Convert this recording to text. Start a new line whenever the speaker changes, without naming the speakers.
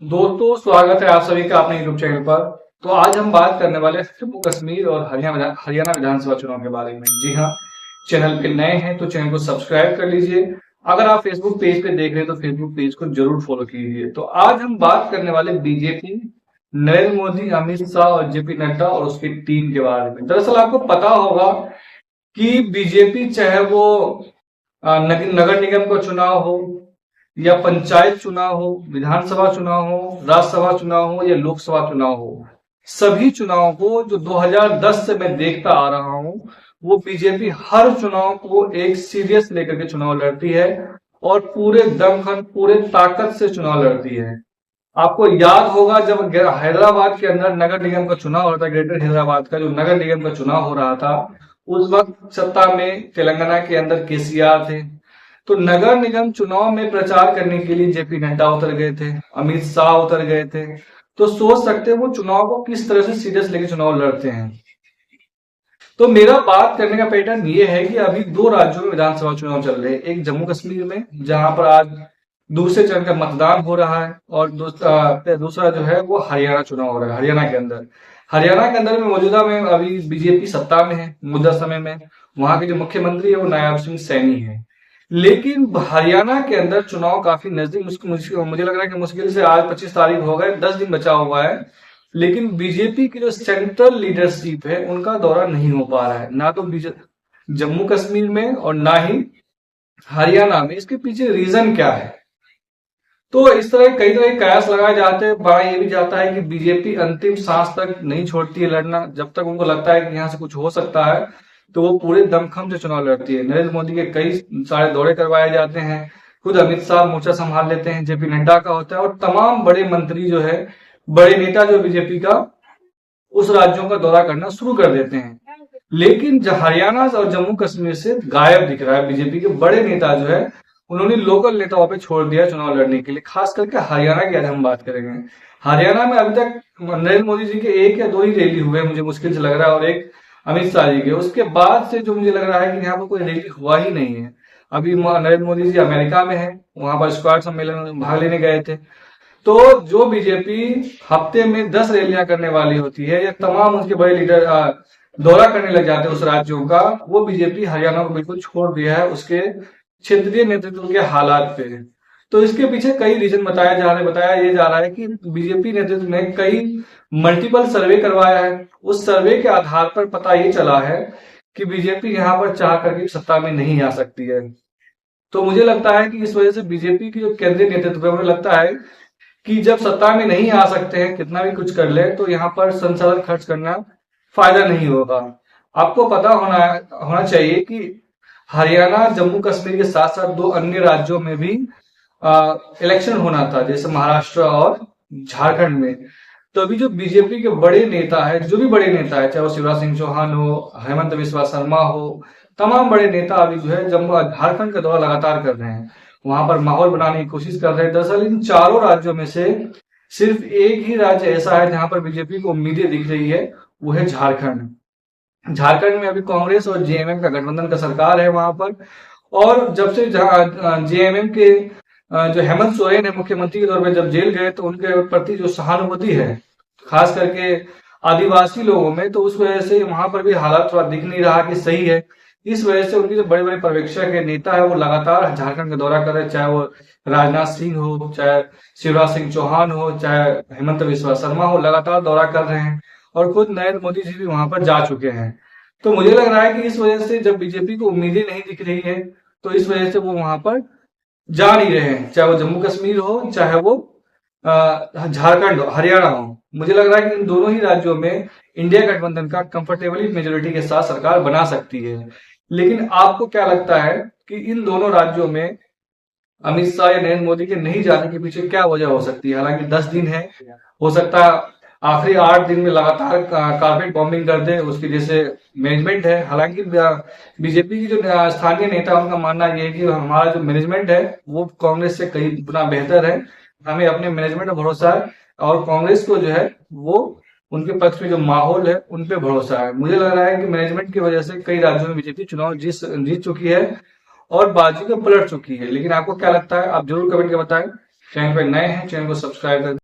दोस्तों, स्वागत है आप सभी का अपने यूट्यूब चैनल पर। तो आज हम बात करने वाले हैं जम्मू कश्मीर और हरियाणा विधानसभा चुनाव के बारे में। जी हाँ, चैनल पे नए हैं तो चैनल को सब्सक्राइब कर लीजिए। अगर आप फेसबुक पेज पे देख रहे हैं तो फेसबुक पेज को जरूर फॉलो कीजिए। तो आज हम बात करने वाले बीजेपी, नरेंद्र मोदी, अमित शाह और जेपी नड्डा और उसकी टीम के बारे में। दरअसल आपको पता होगा कि बीजेपी चाहे वो नगर निगम का चुनाव हो या पंचायत चुनाव हो, विधानसभा चुनाव हो, राज्यसभा चुनाव हो या लोकसभा चुनाव हो, सभी चुनाव को जो 2010 से मैं देखता आ रहा हूं, वो बीजेपी हर चुनाव को एक सीरियस लेकर के चुनाव लड़ती है और पूरे दमखम, पूरे ताकत से चुनाव लड़ती है। आपको याद होगा जब हैदराबाद के अंदर नगर निगम का चुनाव हो रहा था, ग्रेटर हैदराबाद का जो नगर निगम का चुनाव हो रहा था, उस वक्त सत्ता में तेलंगाना के अंदर केसीआर थे। तो नगर निगम चुनाव में प्रचार करने के लिए जेपी नड्डा उतर गए थे, अमित शाह उतर गए थे। तो सोच सकते हैं वो चुनाव को किस तरह से सीरियस लेके चुनाव लड़ते हैं। तो मेरा बात करने का पैटर्न ये है कि अभी दो राज्यों में विधानसभा चुनाव चल रहे हैं। एक जम्मू कश्मीर में, जहां पर आज दूसरे चरण का मतदान हो रहा है, और दूसरा जो है वो हरियाणा चुनाव हो रहा है। हरियाणा के अंदर में मौजूदा में अभी बीजेपी सत्ता में है मौजूदा समय में। वहां के जो मुख्यमंत्री है वो नायब सिंह सैनी है। लेकिन हरियाणा के अंदर चुनाव काफी नजदीक, मुझे लग रहा है कि मुश्किल से आज 25 तारीख हो गए, 10 दिन बचा हुआ है। लेकिन बीजेपी की जो सेंट्रल लीडरशिप है उनका दौरा नहीं हो पा रहा है, ना तो जम्मू कश्मीर में और ना ही हरियाणा में। इसके पीछे रीजन क्या है? तो इस तरह कई तरह के कयास लगाए जाते हैं। बड़ा ये भी जाता है कि बीजेपी अंतिम सांस तक नहीं छोड़ती है लड़ना। जब तक उनको लगता है कि यहाँ से कुछ हो सकता है तो वो पूरे दमखम से चुनाव लड़ती है। नरेंद्र मोदी के कई सारे दौरे करवाए जाते हैं, खुद अमित शाह मोर्चा संभाल लेते हैं, जेपी नड्डा का होता है, और तमाम बड़े मंत्री जो है, बड़े नेता जो बीजेपी का, उस राज्यों का दौरा करना शुरू कर देते हैं। लेकिन हरियाणा और जम्मू कश्मीर से गायब दिख रहा है बीजेपी के बड़े नेता जो है, उन्होंने लोकल नेताओं पे छोड़ दिया चुनाव लड़ने के लिए। खास करके हरियाणा की आज हम बात करेंगे। हरियाणा में अभी तक नरेंद्र मोदी जी के एक या दो ही रैली हुए, मुझे मुश्किल से लग रहा है, और एक अमित शाह जी के। उसके बाद से जो मुझे लग रहा है कि यहाँ पर कोई रैली हुआ ही नहीं है। अभी नरेंद्र मोदी जी अमेरिका में है, वहां पर स्क्वाड सम्मेलन में भाग लेने गए थे। तो जो बीजेपी हफ्ते में 10 रैलियां करने वाली होती है, या तमाम उनके बड़े लीडर दौरा करने लग जाते हैं उस राज्यों का, वो बीजेपी हरियाणा को बिल्कुल छोड़ दिया है उसके क्षेत्रीय नेतृत्व के हालात पे। तो इसके पीछे कई रीजन बताया ये जा रहा है कि बीजेपी नेतृत्व ने कई मल्टीपल सर्वे करवाया है। उस सर्वे के आधार पर पता ये चला है कि बीजेपी यहाँ पर चाह करके सत्ता में नहीं आ सकती है। तो मुझे लगता है कि इस वजह से बीजेपी की जो केंद्रीय नेतृत्व है, मुझे लगता है कि जब सत्ता में नहीं आ सकते हैं, कितना भी कुछ कर ले, तो यहाँ पर संसाधन खर्च करना फायदा नहीं होगा। आपको पता होना चाहिए कि हरियाणा, जम्मू कश्मीर के साथ साथ दो अन्य राज्यों में भी इलेक्शन होना था, जैसे महाराष्ट्र और झारखंड में। तो अभी जो बीजेपी के बड़े नेता है, जो भी बड़े नेता है, चाहे वो शिवराज सिंह चौहान हो, हेमंत बिस्वा शर्मा हो, तमाम बड़े नेता अभी जो है जम्मू झारखंड का दौरा लगातार कर रहे हैं, वहां पर माहौल बनाने की कोशिश कर रहे हैं। दरअसल इन चारों राज्यों में से सिर्फ एक ही राज्य ऐसा है जहां पर बीजेपी को उम्मीदें दिख रही है, वो है झारखंड। झारखंड में अभी कांग्रेस और जेएमएम का गठबंधन का सरकार है वहां पर। और जब से जेएमएम के जो हेमंत सोरेन है मुख्यमंत्री के तौर पर जब जेल गए, तो उनके प्रति जो सहानुभूति है खास करके आदिवासी लोगों में, तो उस वजह से वहां पर भी हालात थोड़ा दिख नहीं रहा कि सही है। इस वजह से उनके जो बड़े बड़े पर्यवेक्षक के नेता है वो लगातार झारखंड का दौरा कर रहे हैं, चाहे वो राजनाथ सिंह हो, चाहे शिवराज सिंह चौहान हो, चाहे हेमंत बिस्वा शर्मा हो, लगातार दौरा कर रहे हैं। और खुद नरेंद्र मोदी जी भी वहां पर जा चुके हैं। तो मुझे लग रहा है कि इस वजह से जब बीजेपी को उम्मीदें नहीं दिख रही है, तो इस वजह से वो वहां पर जा नहीं रहे हैं, चाहे वो जम्मू कश्मीर हो, चाहे वो झारखंड हो, हरियाणा हो। मुझे लग रहा है कि इन दोनों ही राज्यों में इंडिया गठबंधन का कंफर्टेबली मेजोरिटी के साथ सरकार बना सकती है। लेकिन आपको क्या लगता है कि इन दोनों राज्यों में अमित शाह या नरेंद्र मोदी के नहीं जाने के पीछे क्या वजह हो सकती है? हालांकि 10 दिन है, हो सकता है आखिरी 8 दिन में लगातार कारपेट बॉम्बिंग कर दे, उसकी जैसे मैनेजमेंट है। हालांकि बीजेपी की जो स्थानीय नेता उनका मानना यह है कि हमारा जो मैनेजमेंट है वो कांग्रेस से कई गुना बेहतर है, हमें अपने मैनेजमेंट पर भरोसा है, और कांग्रेस को जो है वो उनके पक्ष में जो माहौल है उन पे भरोसा है। मुझे लग रहा है कि मैनेजमेंट की वजह से कई राज्यों में बीजेपी चुनाव जीत चुकी है और बाजी को पलट चुकी है। लेकिन आपको क्या लगता है? आप जरूर कमेंट करके बताएं। चैनल पे नए हैं, चैनल को सब्सक्राइब कर